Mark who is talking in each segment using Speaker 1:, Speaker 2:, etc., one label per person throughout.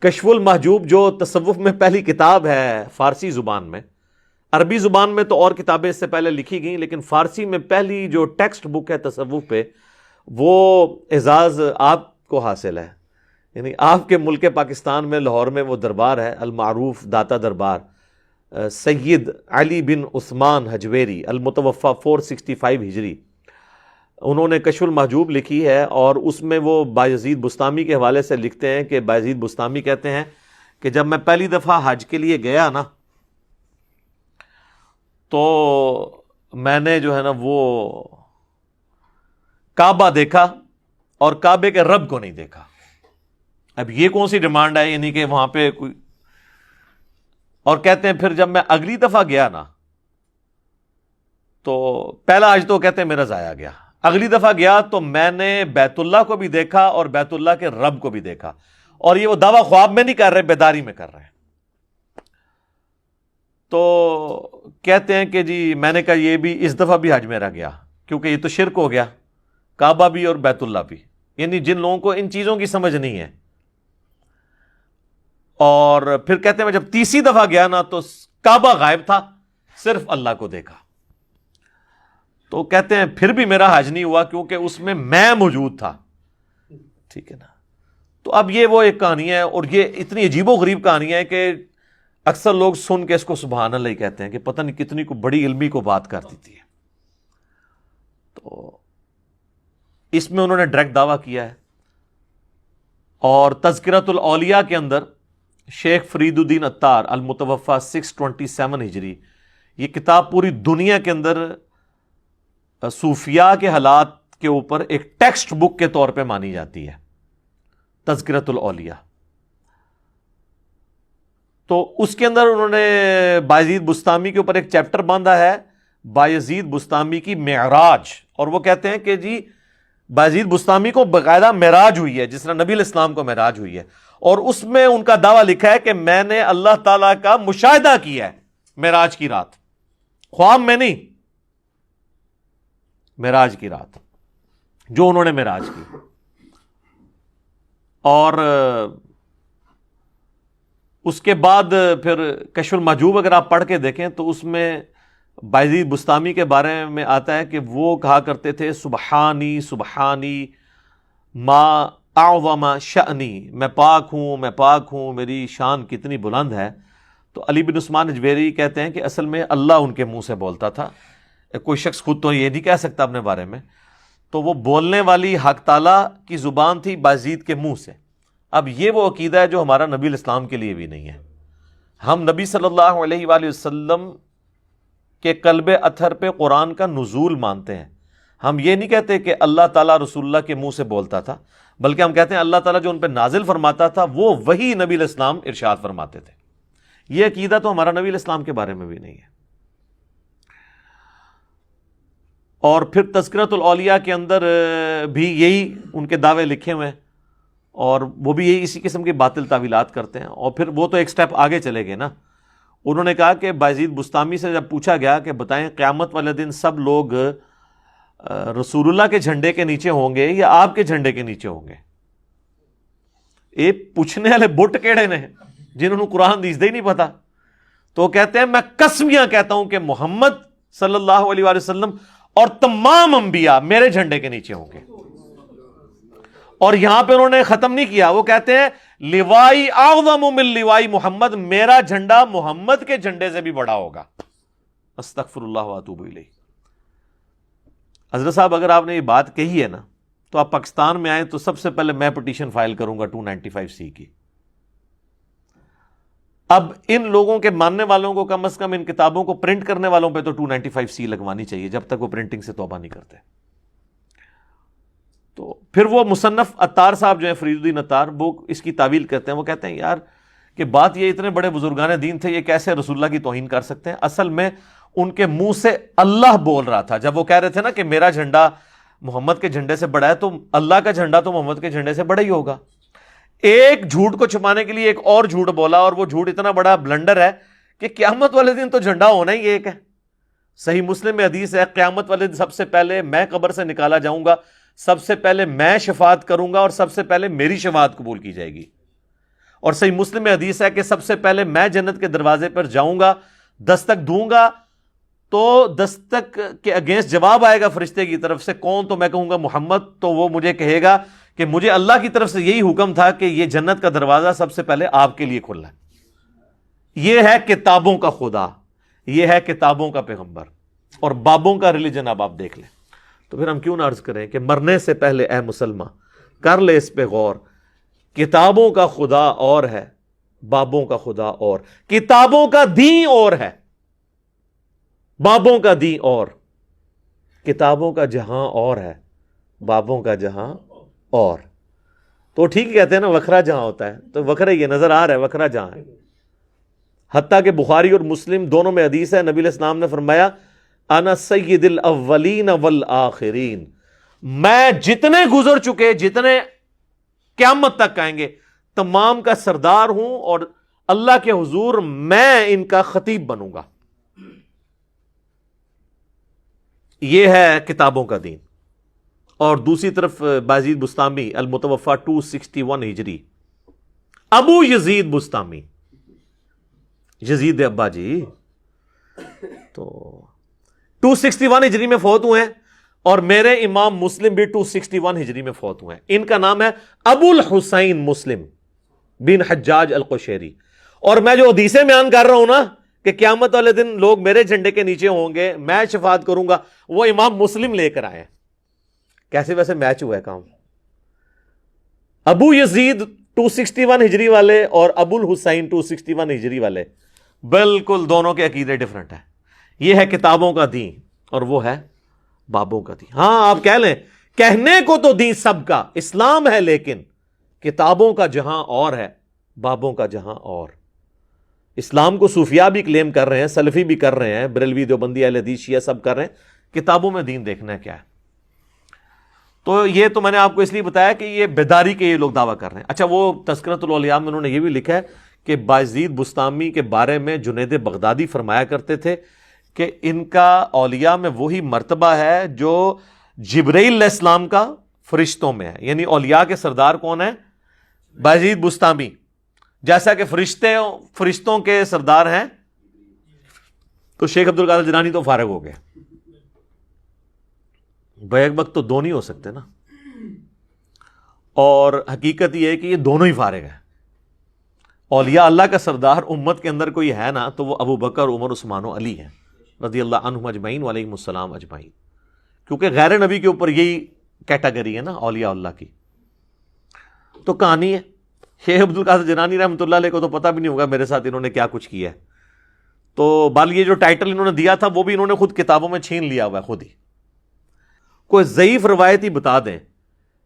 Speaker 1: کشف المحجوب جو تصوف میں پہلی کتاب ہے فارسی زبان میں، عربی زبان میں تو اور کتابیں اس سے پہلے لکھی گئیں، لیکن فارسی میں پہلی جو ٹیکسٹ بک ہے تصوف پہ، وہ اعزاز آپ کو حاصل ہے. یعنی آپ کے ملک پاکستان میں لاہور میں وہ دربار ہے المعروف داتا دربار، سید علی بن عثمان حجویری المتوفی 465 ہجری، انہوں نے کشف المحجوب لکھی ہے، اور اس میں وہ بایزید بستامی کے حوالے سے لکھتے ہیں کہ بایزید بستامی کہتے ہیں کہ جب میں پہلی دفعہ حج کے لیے گیا نا، تو میں نے جو ہے نا وہ کعبہ دیکھا اور کعبے کے رب کو نہیں دیکھا. اب یہ کون سی ڈیمانڈ ہے، یعنی کہ وہاں پہ کوئی. اور کہتے ہیں پھر جب میں اگلی دفعہ گیا نا، تو پہلا حج تو کہتے ہیں میرا ضائع گیا. اگلی دفعہ گیا تو میں نے بیت اللہ کو بھی دیکھا اور بیت اللہ کے رب کو بھی دیکھا. اور یہ وہ دعویٰ خواب میں نہیں کر رہے، بیداری میں کر رہے ہیں. تو کہتے ہیں کہ جی میں نے کہا یہ بھی اس دفعہ بھی حج میرا گیا، کیونکہ یہ تو شرک ہو گیا، کعبہ بھی اور بیت اللہ بھی. یعنی جن لوگوں کو ان چیزوں کی سمجھ نہیں ہے. اور پھر کہتے ہیں میں جب تیسری دفعہ گیا نا تو کعبہ غائب تھا، صرف اللہ کو دیکھا. تو کہتے ہیں پھر بھی میرا حج نہیں ہوا، کیونکہ اس میں موجود تھا. ٹھیک ہے نا. تو اب یہ وہ ایک کہانی ہے، اور یہ اتنی عجیب و غریب کہانی ہے کہ اکثر لوگ سن کے اس کو سبحان اللہ ہی کہتے ہیں کہ پتہ نہیں کتنی کو بڑی علمی کو بات کر دیتی ہے. تو اس میں انہوں نے ڈائریکٹ دعویٰ کیا ہے. اور تذکرۃ الاولیاء کے اندر شیخ فرید الدین عطار المتوفی 627 ہجری، یہ کتاب پوری دنیا کے اندر صوفیاء کے حالات کے اوپر ایک ٹیکسٹ بک کے طور پہ مانی جاتی ہے، تذکرۃ الاولیاء. تو اس کے اندر انہوں نے بایزید بستامی کے اوپر ایک چیپٹر باندھا ہے، بایزید بستامی کی معراج. اور وہ کہتے ہیں کہ جی بایزید بستامی کو باقاعدہ معراج ہوئی ہے، جس طرح نبی علیہ السلام کو معراج ہوئی ہے. اور اس میں ان کا دعویٰ لکھا ہے کہ میں نے اللہ تعالیٰ کا مشاہدہ کیا ہے معراج کی رات، خواب میں نہیں، معراج کی رات جو انہوں نے معراج کی. اور اس کے بعد پھر کشف المحجوب اگر آپ پڑھ کے دیکھیں تو اس میں بایزید بستامی کے بارے میں آتا ہے کہ وہ کہا کرتے تھے سبحانی سبحانی ما اعظم شأنی، میں پاک ہوں، میری شان کتنی بلند ہے. تو علی بن عثمان حجویری کہتے ہیں کہ اصل میں اللہ ان کے منہ سے بولتا تھا، کوئی شخص خود تو یہ نہیں کہہ سکتا اپنے بارے میں. تو وہ بولنے والی حق تعالیٰ کی زبان تھی بایزید کے منہ سے. اب یہ وہ عقیدہ ہے جو ہمارا نبی الاسلام کے لیے بھی نہیں ہے. ہم نبی صلی اللہ علیہ وآلہ وسلم کے قلب اطہر پہ قرآن کا نزول مانتے ہیں. ہم یہ نہیں کہتے کہ اللہ تعالیٰ رسول اللہ کے منہ سے بولتا تھا، بلکہ ہم کہتے ہیں اللہ تعالیٰ جو ان پہ نازل فرماتا تھا وہ وہی نبی علیہ السلام ارشاد فرماتے تھے. یہ عقیدہ تو ہمارا نبی علیہ السلام کے بارے میں بھی نہیں ہے. اور پھر تذکرۃ الاولیاء کے اندر بھی یہی ان کے دعوے لکھے ہوئے ہیں، اور وہ بھی یہی اسی قسم کی باطل تعویلات کرتے ہیں. اور پھر وہ تو ایک سٹیپ آگے چلے گئے نا. انہوں نے کہا کہ بایزید بستامی سے جب پوچھا گیا کہ بتائیں قیامت والے دن سب لوگ رسول اللہ کے جھنڈے کے نیچے ہوں گے یا آپ کے جھنڈے کے نیچے ہوں گے؟ ایک پوچھنے والے بٹ کیڑے نے جنہوں نے قرآن حدیث ہی نہیں پتا. تو کہتے ہیں میں قسمیاں کہتا ہوں کہ محمد صلی اللہ علیہ وآلہ وسلم اور تمام انبیاء میرے جھنڈے کے نیچے ہوں گے. اور یہاں پہ انہوں نے ختم نہیں کیا، وہ کہتے ہیں لوائی اعظم من لوائی محمد، میرا جھنڈا محمد کے جھنڈے سے بھی بڑا ہوگا. استغفر اللہ واتوب الیہ. حضرت صاحب اگر آپ نے یہ بات کہی ہے نا تو آپ پاکستان میں آئیں تو سب سے پہلے میں پٹیشن فائل کروں گا 295C کی. اب ان لوگوں کے ماننے والوں کو کم از کم ان کتابوں کو پرنٹ کرنے والوں پہ تو 295C لگوانی چاہیے جب تک وہ پرنٹنگ سے توبہ نہیں کرتے. تو پھر وہ مصنف عطار صاحب جو ہیں فرید الدین عطار، وہ اس کی تعویل کرتے ہیں. وہ کہتے ہیں یار کہ بات یہ اتنے بڑے بزرگان دین تھے، یہ کیسے رسول اللہ کی توہین کر سکتے ہیں؟ اصل میں ان کے منہ سے اللہ بول رہا تھا جب وہ کہہ رہے تھے نا کہ میرا جھنڈا محمد کے جھنڈے سے بڑا ہے، تو اللہ کا جھنڈا تو محمد کے جھنڈے سے بڑا ہی ہوگا. ایک جھوٹ کو چھپانے کے لیے ایک اور جھوٹ بولا، اور وہ جھوٹ اتنا بڑا بلنڈر ہے کہ قیامت والے دن تو جھنڈا ہونا ہی ایک ہے. صحیح مسلم میں حدیث ہے قیامت والے دن سب سے پہلے میں قبر سے نکالا جاؤں گا، سب سے پہلے میں شفاعت کروں گا، اور سب سے پہلے میری شفاعت قبول کی جائے گی. اور صحیح مسلم میں حدیث ہے کہ سب سے پہلے میں جنت کے دروازے پر جاؤں گا، دستک دوں گا، تو دستک کے اگینسٹ جواب آئے گا فرشتے کی طرف سے، کون؟ تو میں کہوں گا محمد، تو وہ مجھے کہے گا کہ مجھے اللہ کی طرف سے یہی حکم تھا کہ یہ جنت کا دروازہ سب سے پہلے آپ کے لیے کھلا ہے۔ یہ ہے کتابوں کا خدا، یہ ہے کتابوں کا پیغمبر، اور بابوں کا ریلیجن اب آپ دیکھ لیں۔ تو پھر ہم کیوں نہ عرض کریں کہ مرنے سے پہلے اے مسلمان کر لے اس پہ غور، کتابوں کا خدا اور ہے، بابوں کا خدا اور، کتابوں کا دین اور ہے، بابوں کا دین اور، کتابوں کا جہاں اور ہے، بابوں کا جہاں اور۔ تو ٹھیک کہتے ہیں نا وکھرا جہاں ہوتا ہے، تو وکھرا یہ نظر آ رہا ہے وکھرا جہاں ہے۔ حتیٰ کہ بخاری اور مسلم دونوں میں حدیث ہے، نبی علیہ السلام نے فرمایا انا سید الاولین والآخرین، میں جتنے گزر چکے، جتنے قیامت تک آئیں گے، تمام کا سردار ہوں، اور اللہ کے حضور میں ان کا خطیب بنوں گا۔ یہ ہے کتابوں کا دین۔ اور دوسری طرف بازید بستامی المتوفا 261 ہجری، ابو یزید بستامی، یزید ابا جی، تو 261 ہجری میں فوت ہوئے ہیں، اور میرے امام مسلم بھی 261 ہجری میں فوت ہوئے ہیں۔ ان کا نام ہے ابو الحسین مسلم بن حجاج القشیری۔ اور میں جو حدیثیں بیان کر رہا ہوں نا کہ قیامت والے دن لوگ میرے جھنڈے کے نیچے ہوں گے، میں شفاعت کروں گا، وہ امام مسلم لے کر آئے۔ کیسے ویسے میچ ہوا ہے کام؟ ابو یزید 261 ہجری والے اور ابو الحسین 261 ہجری والے، بالکل دونوں کے عقیدے ڈیفرنٹ ہیں۔ یہ ہے کتابوں کا دین اور وہ ہے بابوں کا دین۔ ہاں آپ کہہ لیں، کہنے کو تو دین سب کا اسلام ہے، لیکن کتابوں کا جہاں اور ہے، بابوں کا جہاں اور۔ اسلام کو صوفیاء بھی کلیم کر رہے ہیں، سلفی بھی کر رہے ہیں، بریلوی دیوبندی اہل حدیث شیعہ سب کر رہے ہیں، کتابوں میں دین دیکھنا ہے کیا ہے۔ تو یہ تو میں نے آپ کو اس لیے بتایا کہ یہ بیداری کے یہ لوگ دعویٰ کر رہے ہیں۔ اچھا، وہ تذکرۃ الاولیاء میں انہوں نے یہ بھی لکھا ہے کہ بایزید بستامی کے بارے میں جنید بغدادی فرمایا کرتے تھے کہ ان کا اولیاء میں وہی مرتبہ ہے جو جبرائیل علیہ السلام کا فرشتوں میں ہے۔ یعنی اولیاء کے سردار کون ہیں؟ بایزید بستامی، جیسا کہ فرشتوں کے سردار ہیں۔ تو شیخ عبد القادر جیلانی تو فارغ ہو گئے، بیک وقت تو دو نہیں ہو سکتے نا، اور حقیقت یہ ہے کہ یہ دونوں ہی فارغ ہیں۔ اولیاء اللہ کا سردار امت کے اندر کوئی ہے نا تو وہ ابو بکر، عمر، عثمان و علی ہیں رضی اللہ عنہم اجمعین وعلیہم السلام اجمعین، کیونکہ غیر نبی کے اوپر یہی کیٹیگری ہے نا اولیاء اللہ کی۔ تو کہانی ہے، شیخ عبد القادر جیلانی رحمۃ اللہ علیہ کو تو پتہ بھی نہیں ہوگا میرے ساتھ انہوں نے کیا کچھ کیا ہے۔ تو بال یہ جو ٹائٹل انہوں نے دیا تھا وہ بھی انہوں نے خود کتابوں میں چھین لیا ہوا ہے خود ہی۔ کوئی ضعیف روایت ہی بتا دیں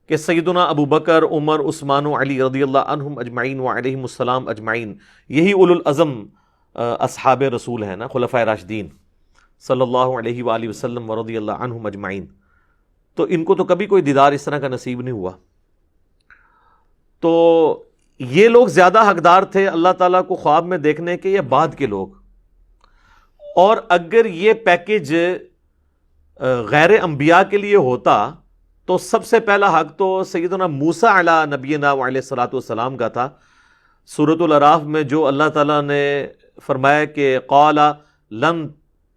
Speaker 1: کہ سیدنا ابو بکر، عمر، عثمان و علی رضی اللہ عنہم اجمعین وعلیہم السلام اجمعین، یہی اولو العزم اصحاب رسول ہیں نا، خلفائے راشدین صلی اللہ علیہ وآلہ وسلم ورضی اللہ عنہم اجمعین، تو ان کو تو کبھی کوئی دیدار اس طرح کا نصیب نہیں ہوا۔ تو یہ لوگ زیادہ حقدار تھے اللہ تعالیٰ کو خواب میں دیکھنے کے یا بعد کے لوگ؟ اور اگر یہ پیکج غیر انبیاء کے لیے ہوتا تو سب سے پہلا حق تو سیدنا موسیٰ علی نبینا وعلیہ الصلوۃ والسلام کا تھا۔ سورۃ الاعراف میں جو اللہ تعالیٰ نے فرمایا کہ قال لن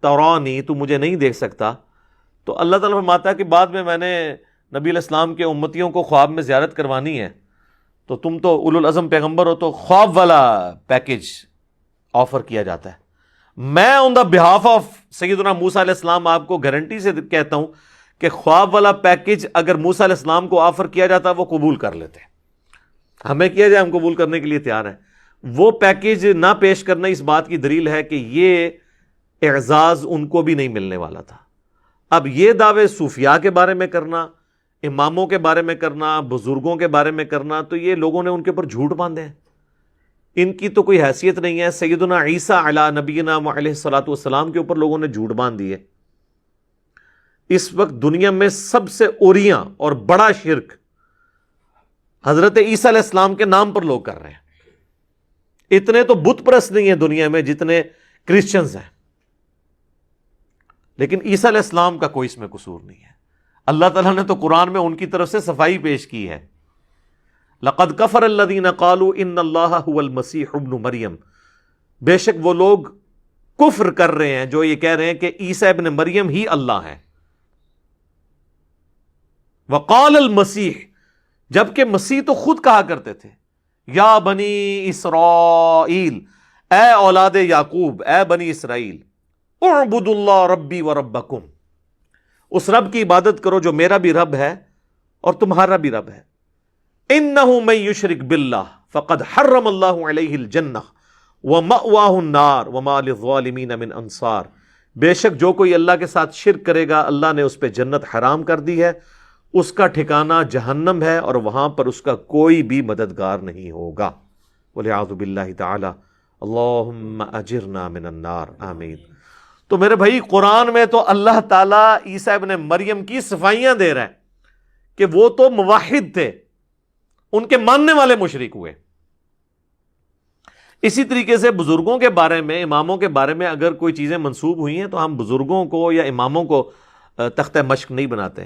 Speaker 1: ترانی، تو مجھے نہیں دیکھ سکتا، تو اللہ تعالیٰ فرماتا ہے کہ بعد میں نے نبی علیہ السلام کے امتیوں کو خواب میں زیارت کروانی ہے، تو تم تو اولو العزم پیغمبر ہو، تو خواب والا پیکج آفر کیا جاتا ہے۔ میں آن دا بہاف آف سیدنا موسیٰ علیہ السلام آپ کو گارنٹی سے کہتا ہوں کہ خواب والا پیکج اگر موسیٰ علیہ السلام کو آفر کیا جاتا وہ قبول کر لیتے، ہمیں کیا جائے ہم قبول کرنے کے لیے تیار ہیں۔ وہ پیکج نہ پیش کرنا اس بات کی دلیل ہے کہ یہ اعزاز ان کو بھی نہیں ملنے والا تھا۔ اب یہ دعوے صوفیاء کے بارے میں کرنا، اماموں کے بارے میں کرنا، بزرگوں کے بارے میں کرنا، تو یہ لوگوں نے ان کے اوپر جھوٹ باندھے ہیں، ان کی تو کوئی حیثیت نہیں ہے۔ سیدنا عیسیٰ علی نبینا علیہ الصلوۃ والسلام کے اوپر لوگوں نے جھوٹ باندھ دیے۔ اس وقت دنیا میں سب سے اوریاں اور بڑا شرک حضرت عیسیٰ علیہ السلام کے نام پر لوگ کر رہے ہیں۔ اتنے تو بت پرست نہیں ہیں دنیا میں جتنے کرسچنز ہیں، لیکن عیسیٰ علیہ السلام کا کوئی اس میں قصور نہیں ہے۔ اللہ تعالیٰ نے تو قرآن میں ان کی طرف سے صفائی پیش کی ہے۔ لقد کفر الذین قالوا ان اللہ هو المسیح ابن مریم، بے شک وہ لوگ کفر کر رہے ہیں جو یہ کہہ رہے ہیں کہ عیسیٰ ابن مریم ہی اللہ ہے. وقال المسیح، جبکہ مسیح تو خود کہا کرتے تھے یا بنی اسرائیل، اے اولاد یعقوب، اے بنی اسرائیل، اعبدوا اللہ ربی و ربکم، اس رب کی عبادت کرو جو میرا بھی رب ہے اور تمہارا بھی رب ہے. انہ من یشرک باللہ فقد حرم اللہ علیہ الجنہ ومأواہ النار وما للظالمین من انصار، بے شک جو کوئی اللہ کے ساتھ شرک کرے گا اللہ نے اس پہ جنت حرام کر دی ہے، اس کا ٹھکانہ جہنم ہے اور وہاں پر اس کا کوئی بھی مددگار نہیں ہوگا. والعیاذ باللہ تعالی. اللہم اجرنا من النار، آمین. تو میرے بھائی قرآن میں تو اللہ تعالیٰ عیسیٰ ابن مریم کی صفائیاں دے رہا ہے کہ وہ تو موحد تھے، ان کے ماننے والے مشرک ہوئے. اسی طریقے سے بزرگوں کے بارے میں، اماموں کے بارے میں اگر کوئی چیزیں منسوب ہوئی ہیں تو ہم بزرگوں کو یا اماموں کو تختہ مشق نہیں بناتے،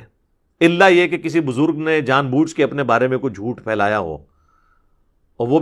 Speaker 1: الا یہ کہ کسی بزرگ نے جان بوجھ کے اپنے بارے میں کوئی جھوٹ پھیلایا ہو اور وہ